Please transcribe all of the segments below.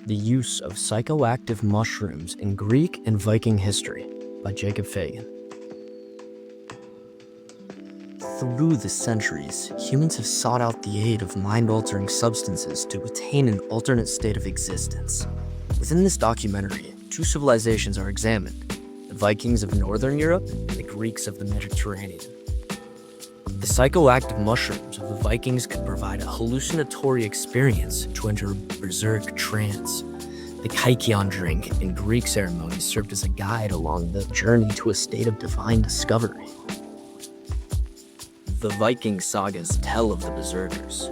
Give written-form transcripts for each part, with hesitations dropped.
The Use of Psychoactive Mushrooms in Greek and Viking History by Jacob Fagan. Through the centuries, humans have sought out the aid of mind-altering substances to attain an alternate state of existence. Within this documentary, two civilizations are examined: the Vikings of Northern Europe and the Greeks of the Mediterranean. The psychoactive mushrooms of the Vikings could provide a hallucinatory experience to enter a berserk trance. The Kykeon drink in Greek ceremonies served as a guide along the journey to a state of divine discovery. The Viking sagas tell of the berserkers,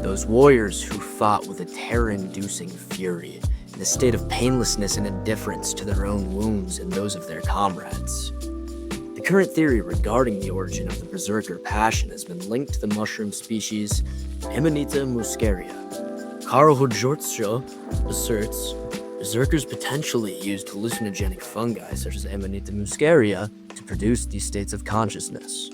those warriors who fought with a terror-inducing fury, in a state of painlessness and indifference to their own wounds and those of their comrades. The current theory regarding the origin of the berserker passion has been linked to the mushroom species Amanita muscaria. Karl Hodjortsjö asserts berserkers potentially used hallucinogenic fungi such as Amanita muscaria to produce these states of consciousness.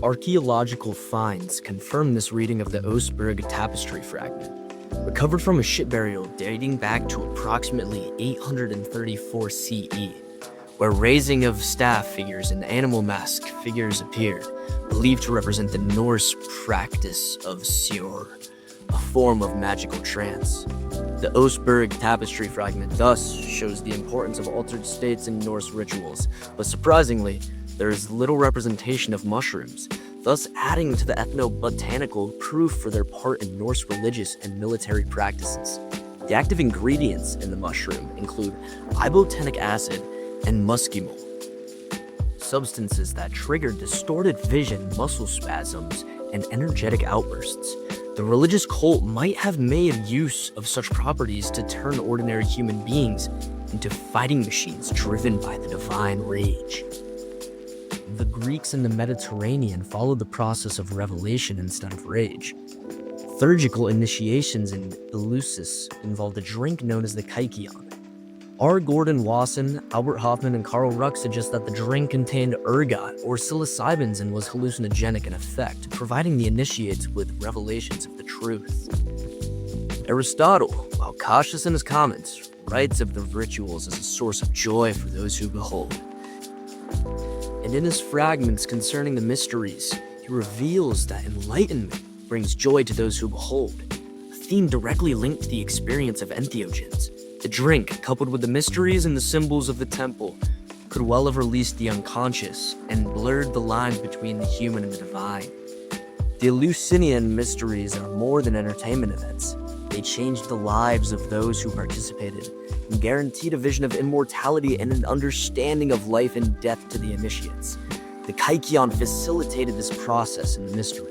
Archaeological finds confirm this reading of the Oseberg tapestry fragment, recovered from a ship burial dating back to approximately 834 CE. Where raising of staff figures and animal mask figures appeared, believed to represent the Norse practice of Sjör, a form of magical trance. The Oseberg tapestry fragment thus shows the importance of altered states in Norse rituals, but surprisingly, there is little representation of mushrooms, thus adding to the ethnobotanical proof for their part in Norse religious and military practices. The active ingredients in the mushroom include ibotenic acid and muskimol, substances that trigger distorted vision, muscle spasms, and energetic outbursts. The religious cult might have made use of such properties to turn ordinary human beings into fighting machines driven by the divine rage. The Greeks in the Mediterranean followed the process of revelation instead of rage. Liturgical initiations in Eleusis involved a drink known as the Kykeon. R. Gordon Wasson, Albert Hoffman, and Carl Ruck suggest that the drink contained ergot or psilocybins and was hallucinogenic in effect, providing the initiates with revelations of the truth. Aristotle, while cautious in his comments, writes of the rituals as a source of joy for those who behold. And in his fragments concerning the mysteries, he reveals that enlightenment brings joy to those who behold, a theme directly linked to the experience of entheogens. The drink, coupled with the mysteries and the symbols of the temple, could well have released the unconscious and blurred the lines between the human and the divine. The Eleusinian mysteries are more than entertainment events. They changed the lives of those who participated and guaranteed a vision of immortality and an understanding of life and death to the initiates. The Kykeon facilitated this process in the mysteries.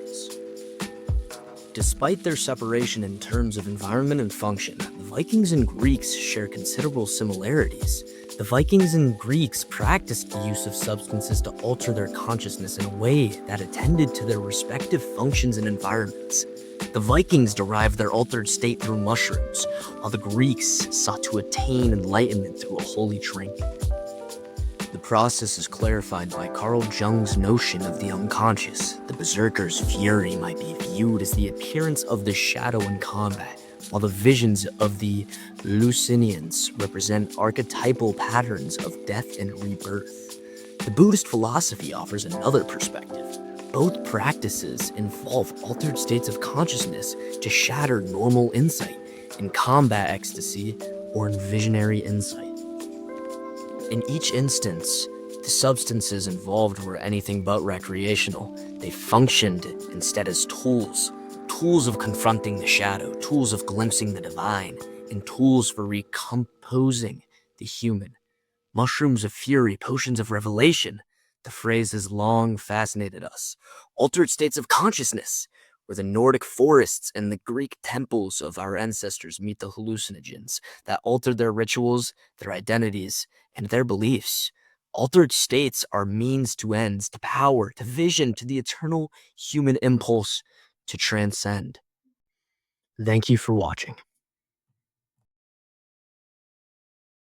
Despite their separation in terms of environment and function, the Vikings and Greeks share considerable similarities. The Vikings and Greeks practiced the use of substances to alter their consciousness in a way that attended to their respective functions and environments. The Vikings derived their altered state through mushrooms, while the Greeks sought to attain enlightenment through a holy drink. The process is clarified by Carl Jung's notion of the unconscious. The berserker's fury might be viewed as the appearance of the shadow in combat, while the visions of the Eleusinians represent archetypal patterns of death and rebirth. The Buddhist philosophy offers another perspective. Both practices involve altered states of consciousness to shatter normal insight, in combat ecstasy or in visionary insight. In each instance, the substances involved were anything but recreational. They functioned instead as tools of confronting the shadow, tools of glimpsing the divine, and tools for recomposing the human. Mushrooms of fury, potions of revelation. The phrase has long fascinated us. Altered states of consciousness, where the Nordic forests and the Greek temples of our ancestors meet the hallucinogens that altered their rituals, their identities, and their beliefs. Altered states are means to ends, to power, to vision, to the eternal human impulse to transcend. Thank you for watching.